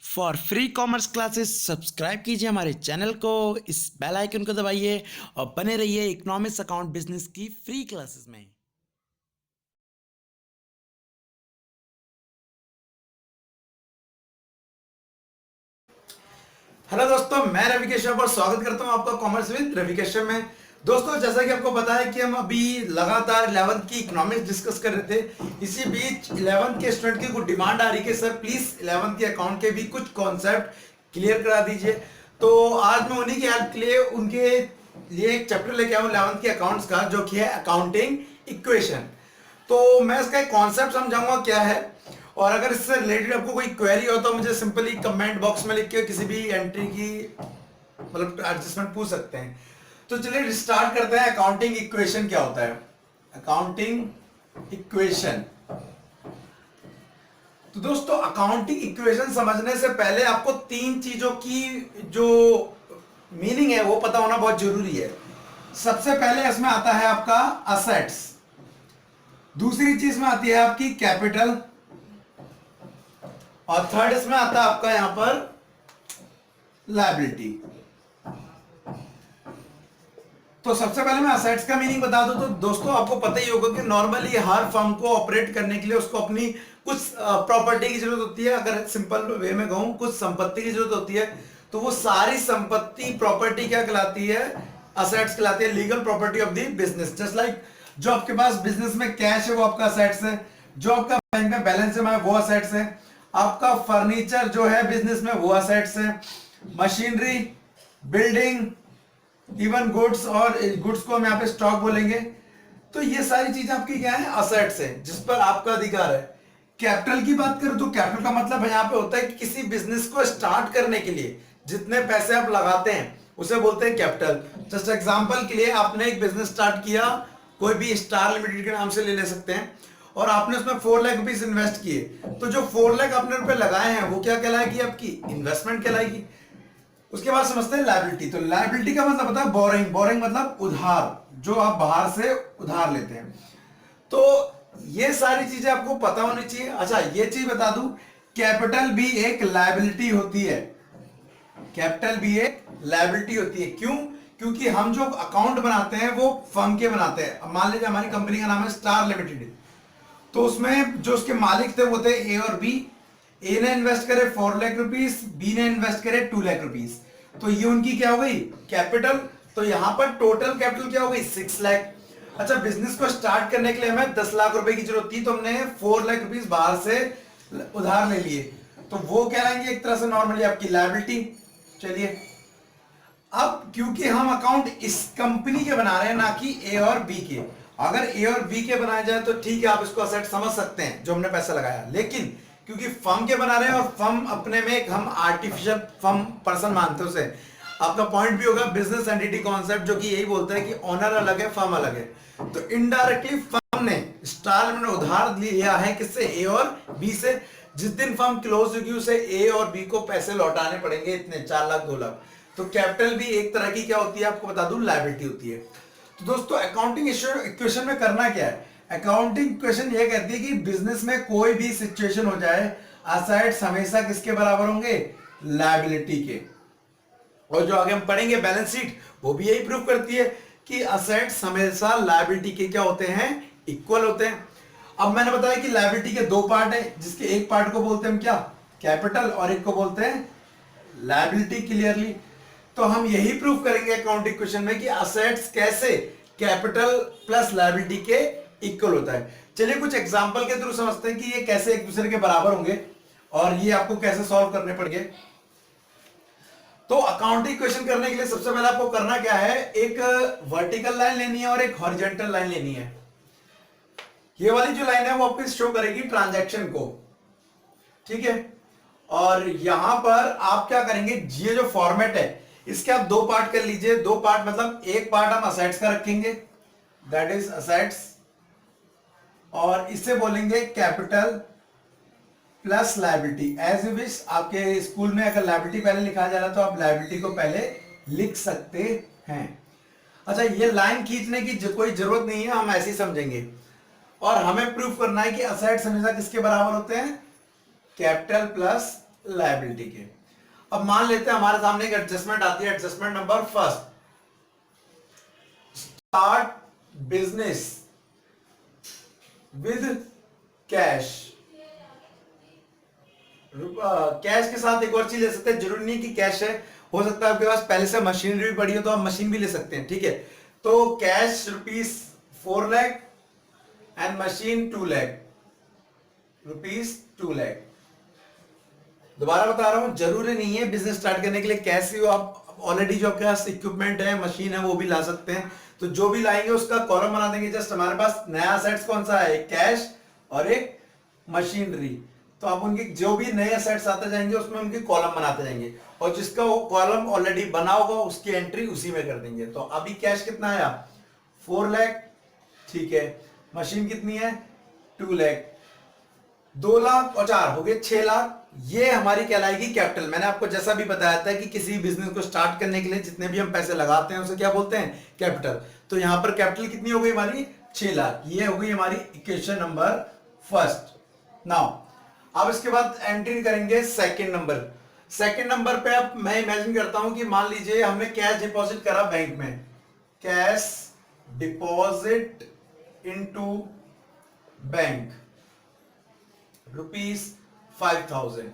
For free commerce classes subscribe कीजिए हमारे channel को, इस बेल आइकन को दबाइए और बने रहिए इकोनॉमिक्स अकाउंट बिजनेस की फ्री क्लासेस में। हेलो दोस्तों, मैं रवि कश्यप और स्वागत करता हूं आपका कॉमर्स विद रवि कश्यप में। दोस्तों, जैसा कि आपको पता है कि हम अभी लगातार 11th की इकोनॉमिक्स डिस्कस कर रहे थे। इसी बीच 11th के स्टूडेंट की कुछ डिमांड आ रही है कि सर प्लीज 11th के अकाउंट के भी कुछ कॉन्सेप्ट क्लियर करा दीजिए। तो आज मैं उन्हीं की हेल्प के लिए उनके लिए एक चैप्टर लेके आऊँ 11th के अकाउंट्स का, जो कि है अकाउंटिंग इक्वेशन। तो मैं इसका एक कॉन्सेप्ट समझाऊंगा क्या है, और अगर इससे रिलेटेड आपको कोई क्वेरी हो तो मुझे सिंपली कमेंट बॉक्स में लिख के किसी भी एंट्री की मतलब एडजस्टमेंट पूछ सकते हैं। तो चलिए स्टार्ट करते हैं। अकाउंटिंग इक्वेशन क्या होता है? अकाउंटिंग इक्वेशन, तो दोस्तों अकाउंटिंग इक्वेशन समझने से पहले आपको तीन चीजों की जो मीनिंग है वो पता होना बहुत जरूरी है। सबसे पहले इसमें आता है आपका असेट्स, दूसरी चीज में आती है आपकी कैपिटल, और थर्ड इसमें आता है आपका यहां पर लायबिलिटी। तो सबसे पहले मैं असेट्स का मीनिंग बता दूं तो दोस्तों आपको पता ही होगा कि नॉर्मली हर फर्म को ऑपरेट करने के लिए उसको अपनी कुछ प्रॉपर्टी की जरूरत होती है। अगर सिंपल वे में कहूं, कुछ संपत्ति की जरूरत होती है। तो वो सारी संपत्ति प्रॉपर्टी क्या कहलाती है? असेट्स कहलाती है, legal property of the business. Just like जो आपके पास बिजनेस में कैश है वो आपका असेट्स है, जो आपका बैंक में बैलेंस है वो असेट्स है, आपका फर्नीचर जो है बिजनेस में वो असेट्स है, मशीनरी, बिल्डिंग, इवन गुड्स, और गुड्स को हम यहाँ पे स्टॉक बोलेंगे। तो ये सारी चीजें आपकी क्या है? असेट्स है, जिस पर आपका अधिकार है। कैपिटल की बात करें तो कैपिटल का मतलब यहाँ पे होता है कि किसी बिजनेस को स्टार्ट करने के लिए जितने पैसे आप लगाते हैं उसे बोलते हैं कैपिटल। जस्ट एग्जांपल के लिए आपने एक बिजनेस स्टार्ट किया, कोई भी स्टार लिमिटेड के नाम से ले सकते हैं, और आपने उसमें 4 लाख रुपीज इन्वेस्ट किए। तो जो 4 लाख आपने रुपए लगाए हैं वो क्या कहलाएगी? आपकी इन्वेस्टमेंट कहलाएगी। उसके बाद समझते हैं लायबिलिटी। तो लायबिलिटी का मतलब होता है बोरिंग। बोरिंग मतलब उधार, जो आप बाहर से उधार लेते हैं। तो ये सारी चीजें आपको पता होनी चाहिए। अच्छा, ये चीज बता दूं, कैपिटल भी एक लायबिलिटी होती है। कैपिटल भी एक लायबिलिटी होती है। क्यों? क्योंकि हम जो अकाउंट बनाते हैं वो फर्म के बनाते हैं। अब मान लीजिए हमारी कंपनी का नाम है स्टार लिमिटेड, तो उसमें जो उसके मालिक थे वो थे ए और बी। ए ने इन्वेस्ट करे 4 लाख रुपीस, बी ने इन्वेस्ट करे 2 लाख रुपीस। तो ये उनकी क्या हो गई? कैपिटल। तो यहां पर टोटल कैपिटल क्या हो गई? 6 लाख। अच्छा, बिजनेस को स्टार्ट करने के लिए हमें 10 लाख रुपए की जरूरत थी, तो हमने 4 लाख रुपीस बाहर से उधार ले लिए। तो वो क्या रहेंगे? एक तरह से नॉर्मली आपकी लायबिलिटी। चलिए, अब क्योंकि हम अकाउंट इस कंपनी के बना रहे हैं, ना कि ए और बी के। अगर ए और बी के बनाए जाए तो ठीक है, आप इसको असेट समझ सकते हैं जो हमने पैसा लगाया। लेकिन क्योंकि फर्म के बना रहे हैं, और फर्म अपने में एक हम आर्टिफिशियल फर्म पर्सन मानते हैं उसे। आपका पॉइंट भी होगा बिजनेस एंटिटी कॉन्सेप्ट, जो कि यही बोलता है कि ओनर अलग है, फर्म अलग है। तो इनडायरेक्टली फर्म ने स्टार में उधार लिया है किससे? ए और बी से। जिस दिन फर्म क्लोज होगी उसे ए और बी को पैसे लौटाने पड़ेंगे, इतने 4 लाख 2 लाख। तो कैपिटल भी एक तरह की क्या होती है? आपको बता दूं, लायबिलिटी होती है। तो दोस्तों अकाउंटिंग इक्वेशन में करना क्या है? अकाउंटिंग इक्वेशन ये कहती है कि बिजनेस में कोई भी सिचुएशन हो जाए, असेट्स हमेशा किसके बराबर होंगे? लायबिलिटी के। और जो आगे हम पढ़ेंगे बैलेंस शीट, वो भी यही प्रूव करती है कि असेट्स हमेशा लायबिलिटी के क्या होते हैं? इक्वल होते हैं। अब मैंने बताया कि लायबिलिटी के 2 पार्ट है, जिसके एक पार्ट को बोलते हैं हम क्या? कैपिटल, और एक को बोलते हैं लायबिलिटी। क्लियरली, तो हम यही प्रूव करेंगे अकाउंट इक्वेशन में कि असेट्स कैसे कैपिटल प्लस लायबिलिटी के इक्वल होता है। चलिए कुछ एग्जांपल के थ्रू समझते हैं कि ये कैसे एक दूसरे के बराबर होंगे, और ये आपको कैसे सॉल्व करने पड़ेंगे। तो अकाउंटिंग इक्वेशन करने के लिए सबसे पहले आपको करना क्या है? एक वर्टिकल लाइन लेनी है और एक हॉरिजॉन्टल लाइन लेनी है। ये वाली जो लाइन है वो आपको शो करेगी ट्रांजैक्शन को, ठीक है। और यहां पर आप क्या करेंगे? ये जो फॉर्मेट है इसके आप 2 पार्ट कर लीजिए। 2 पार्ट मतलब एक पार्ट हम असेट्स का रखेंगे, दैट इज असेट्स, और इसे बोलेंगे capital plus liability. As you wish, आपके स्कूल में अगर लायबिलिटी पहले लिखा जा रहा है तो आप लायबिलिटी को पहले लिख सकते हैं। अच्छा, ये लाइन खींचने की कोई जरूरत नहीं है, हम ऐसे ही समझेंगे। और हमें प्रूफ करना है कि असेट्स हमेशा किसके बराबर होते हैं? कैपिटल प्लस लायबिलिटी के। अब मान लेते हैं हमारे सामने एक एडजस्टमेंट आती है, adjustment number first, start business with cash. Cash के साथ एक और चीज ले सकते हैं, जरूरी नहीं कि कैश है, हो सकता है आपके पास पहले से मशीनरी भी पड़ी हो तो आप मशीन भी ले सकते हैं, ठीक है। तो cash ₹4 lakh and machine 2 lakh, ₹2 lakh. दोबारा बता रहा हूं, जरूरी नहीं है बिजनेस स्टार्ट करने के लिए कैश ही हो, आप ऑलरेडी जो आपके पास इक्विपमेंट है, मशीन है, वो भी ला सकते हैं। तो जो भी लाएंगे उसका कॉलम बना देंगे। जस्ट हमारे पास नया असेट्स कौन सा है, एक कैश और एक मशीनरी। तो आप उनके जो भी नए असेट्स आते जाएंगे उसमें उनके कॉलम बनाते जाएंगे, और जिसका वो कॉलम ऑलरेडी बना होगा उसकी एंट्री उसी में कर देंगे। तो अभी कैश कितना आया, 4 लाख, ठीक है। मशीन कितनी है, 2 लाख। 2 लाख और 4 हो गए 6 लाख। ये हमारी कहलाएगी कैपिटल। मैंने आपको जैसा भी बताया था कि किसी बिजनेस को स्टार्ट करने के लिए जितने भी हम पैसे लगाते हैं उसे क्या बोलते हैं, कैपिटल। तो यहां पर कैपिटल कितनी हो गई हमारी, 6 लाख। ये हो गई हमारी इक्वेशन नंबर फर्स्ट। नाउ अब इसके बाद एंट्री करेंगे सेकंड नंबर। सेकंड नंबर पे अब मैं इमेजिन करता हूं कि मान लीजिए हमने कैश डिपॉजिट करा बैंक में, कैश डिपॉजिट इनटू बैंक ₹5,000।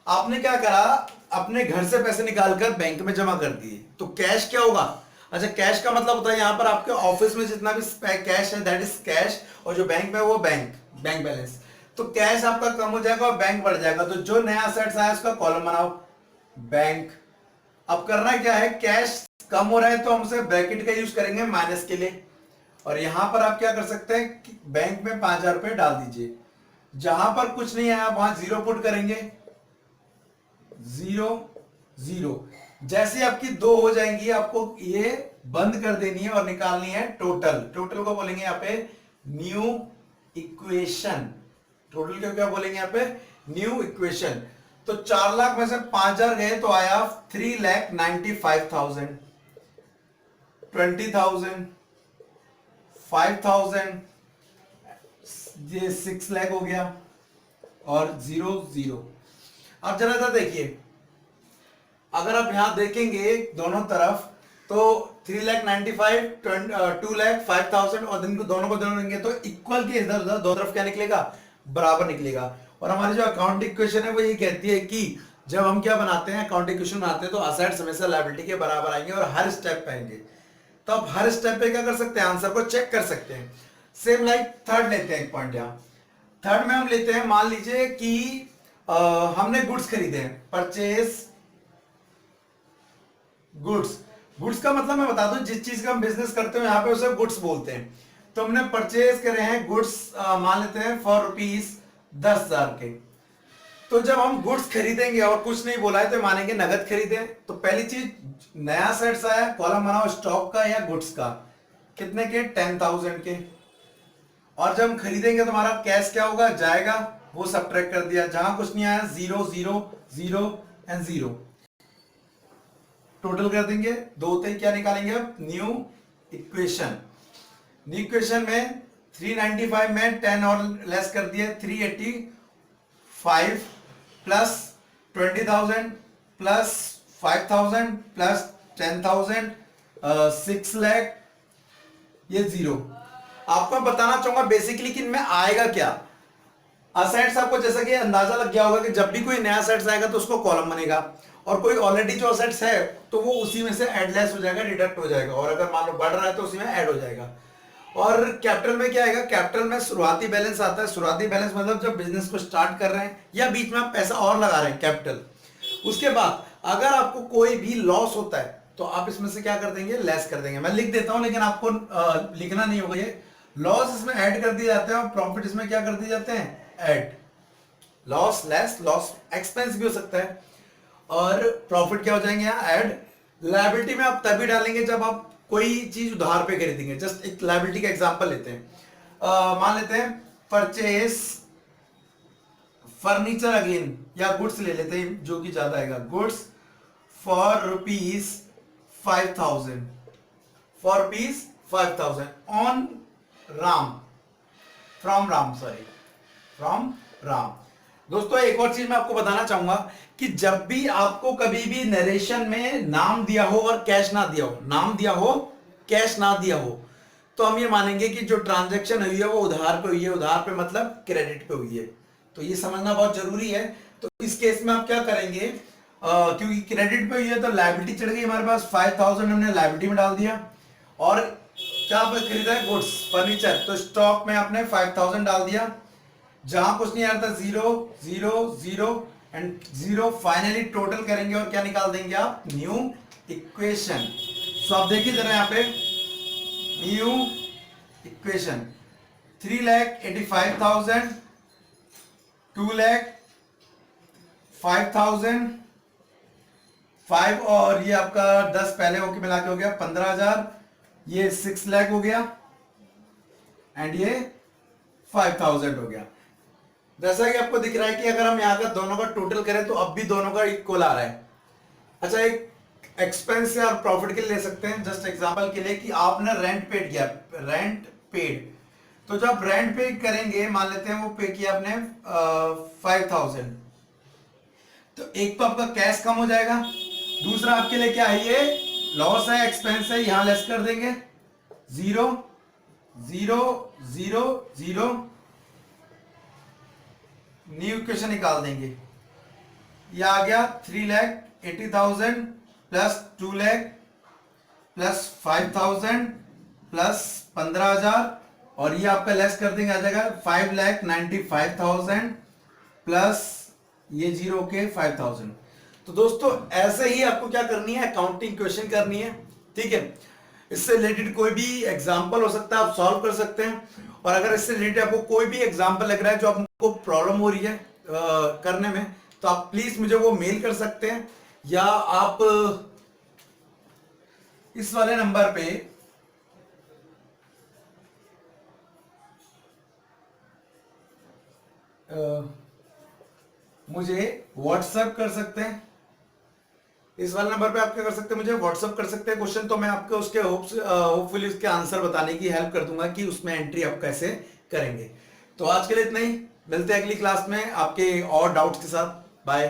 आपने क्या करा, अपने घर से पैसे निकालकर बैंक में जमा कर दिए। तो कैश क्या होगा, अच्छा कैश का मतलब होता है यहां पर आपके ऑफिस में जितना भी कैश है दैट इज कैश, और जो बैंक में वो बैंक बैलेंस। तो कैश आपका कम हो जाएगा और बैंक बढ़ जाएगा। तो जो नया असेट्स आया उसका कॉलम बनाओ, बैंक। अब करना क्या है, कैश कम हो रहा है तो हम उसे ब्रैकेट का यूज करेंगे माइनस के लिए, और यहां पर आप क्या कर सकते हैं कि बैंक में 5,000 रुपए डाल दीजिए। जहां पर कुछ नहीं आया वहां 0 पुट करेंगे, 0 0। जैसे आपकी 2 हो जाएंगी आपको ये बंद कर देनी है और निकालनी है टोटल। टोटल को बोलेंगे यहाँ पे न्यू इक्वेशन। टोटल को क्या बोलेंगे यहाँ पे, न्यू इक्वेशन। तो 4 लाख में से 5,000 गए तो आया 3,95,000, 20,000, 5,000, ये 6 लाख हो गया, और 0 0। अब जरा सा देखिए, अगर आप यहां देखेंगे दोनों तरफ तो 3,95,000, 2 लाख, 5,000, और दिन को दोनों को दोनों देंगे तो इक्वल के इधर उधर दो तरफ क्या निकलेगा, बराबर निकलेगा। और हमारी जो अकाउंट इक्वेशन है वो ये कहती है कि जब हम क्या बनाते हैं, अकाउंट इक्वेशन बनाते हैं तो असेट्स हमेशा लायबिलिटी के बराबर आएंगे और हर स्टेप पे आएंगे। तो आप हर स्टेप पे क्या कर सकते हैं, आंसर को चेक कर सकते हैं। सेम लाइक थर्ड लेते हैं एक पॉइंट यहां। थर्ड में हम लेते हैं, मान लीजिए कि हमने गुड्स खरीदे हैं, परचेज गुड्स। गुड्स का मतलब मैं बता दूं, जिस चीज का हम बिजनेस करते हैं यहां पे उसे गुड्स बोलते हैं। तो हमने परचेज करे हैं गुड्स, मान लेते हैं फॉर ₹10,000 के। तो जब हम गुड्स खरीदेंगे और कुछ नहीं बोला है तो मानेंगे नगद खरीदे। तो पहली चीज, नया सेट्स आया, कॉलम बनाओ स्टॉक का या गुड्स का, कितने के, 10,000 के। और जब हम खरीदेंगे तो हमारा कैश क्या होगा, जाएगा, वो सबट्रैक्ट कर दिया। जहां कुछ नहीं आया 0 0 0 एंड 0, टोटल कर देंगे। दो थे, क्या निकालेंगे अब, न्यू इक्वेशन। न्यू इक्वेशन में 395 में 10 और लेस कर दिए, 385 प्लस 20,000 प्लस 5,000 प्लस 10,000, 6 लाख, ये 0। आपको मैं बताना चाहूंगा बेसिकली कि इनमें आएगा क्या। असेट्स आपको जैसा कि अंदाजा लग गया होगा कि जब भी कोई नया असेट्स आएगा तो उसको कॉलम बनेगा, और कोई ऑलरेडी जो असेट्स है तो वो उसी में से ऐड लेस हो जाएगा, डिडक्ट हो जाएगा, और अगर मान लो बढ़ रहा है तो उसी में ऐड हो जाएगा। और कैपिटल में क्या आएगा, कैपिटल में शुरुआती बैलेंस आता है। शुरुआती बैलेंस मतलब जब बिजनेस को स्टार्ट कर रहे हैं या बीच में आप पैसा और लगा रहे हैं, कैपिटल। उसके बाद अगर आपको कोई भी लॉस होता है तो आप इसमें से क्या कर देंगे, लेस कर देंगे। मैं लिख देता हूं लेकिन आपको लिखना नहीं होगा। ये लॉस इसमें ऐड कर दिए जाते हैं और प्रॉफिट इसमें क्या कर दिए जाते हैं, add. Loss less, loss expense भी हो सकता है, और प्रॉफिट क्या हो जाएंगे यहाँ, ऐड। लायबिलिटी में आप तभी डालेंगे जब आप कोई चीज उधार पे खरीदेंगे। जस्ट एक लायबिलिटी का एग्जांपल लेते हैं, मान लेते हैं परचेस फर्नीचर अगेन, या गुड्स ले लेते हैं जो कि ज्यादा आएगा, goods for ₹5,000, for ₹5,000 on Ram, from Ram, sorry from Ram. दोस्तों एक और चीज मैं आपको बताना चाहूंगा कि जब भी आपको कभी भी नरेशन में नाम दिया हो और कैश ना दिया हो, नाम दिया हो कैश ना दिया हो, तो हम ये मानेंगे कि जो ट्रांजैक्शन हुई है वो उधार पे हुई है। उधार पे मतलब क्रेडिट पे हुई है। तो ये समझना बहुत जरूरी है। तो इस केस में आप क्या करेंगे, क्योंकि क्रेडिट पे हुई है तो लायबिलिटी चढ़ गई हमारे पास, 5000 हमने लायबिलिटी में डाल दिया। और क्या पे खरीदा है, गुड्स फर्नीचर, तो स्टॉक में आपने 5000 डाल दिया। जहां कुछ नहीं आ रहा था, 0 0 0 एंड 0, फाइनली टोटल करेंगे और क्या निकाल देंगे आप, न्यू इक्वेशन। सो आप देखिए जरा यहाँ पे न्यू इक्वेशन, 3,85,000, 2,05,000, 5 और ये आपका 10 पहले होके मिला के हो गया 15,000, ये 6 लाख हो गया एंड ये 5,000 हो गया। जैसा कि आपको दिख रहा है कि अगर हम यहाँ का दोनों का टोटल करें तो अब भी दोनों का इक्वल आ रहा है। अच्छा, एक एक्सपेंस और प्रॉफिट के लिए ले सकते हैं, जस्ट एग्जांपल के लिए, कि आपने रेंट पेड किया, रेंट पेड, तो जब रेंट पे करेंगे, मान लेते हैं वो पे किया आपने 5,000, तो एक तो आपका कैश कम हो जाएगा, दूसरा आपके लिए क्या है, ये लॉस है, एक्सपेंस है, यहां लेस कर देंगे, 0 0 0 0, न्यू इक्वेशन निकाल देंगे। ये आ गया 3,80,000 प्लस 2 लाख प्लस 5,000 प्लस 15,000, और ये आपका लेस कर देंगे, आ जाएगा 5,95,000 प्लस ये 0 के 5,000। तो दोस्तों ऐसे ही आपको क्या करनी है, अकाउंटिंग क्वेश्चन करनी है, ठीक है। इससे रिलेटेड कोई भी एग्जांपल हो सकता है, आप सॉल्व कर सकते हैं। और अगर इससे रिलेटेड आपको कोई भी एग्जांपल लग रहा है जो आपको प्रॉब्लम हो रही है करने में, तो आप प्लीज मुझे वो मेल कर सकते हैं, या आप इस वाले नंबर पे मुझे व्हाट्सएप कर सकते हैं। इस वाले नंबर पे आप क्या कर सकते हैं, मुझे व्हाट्सएप कर सकते हैं क्वेश्चन, तो मैं आपको उसके होपफुली उसके आंसर बताने की हेल्प कर दूंगा कि उसमें एंट्री आप कैसे करेंगे। तो आज के लिए इतना ही, मिलते हैं अगली क्लास में आपके और डाउट्स के साथ। बाय।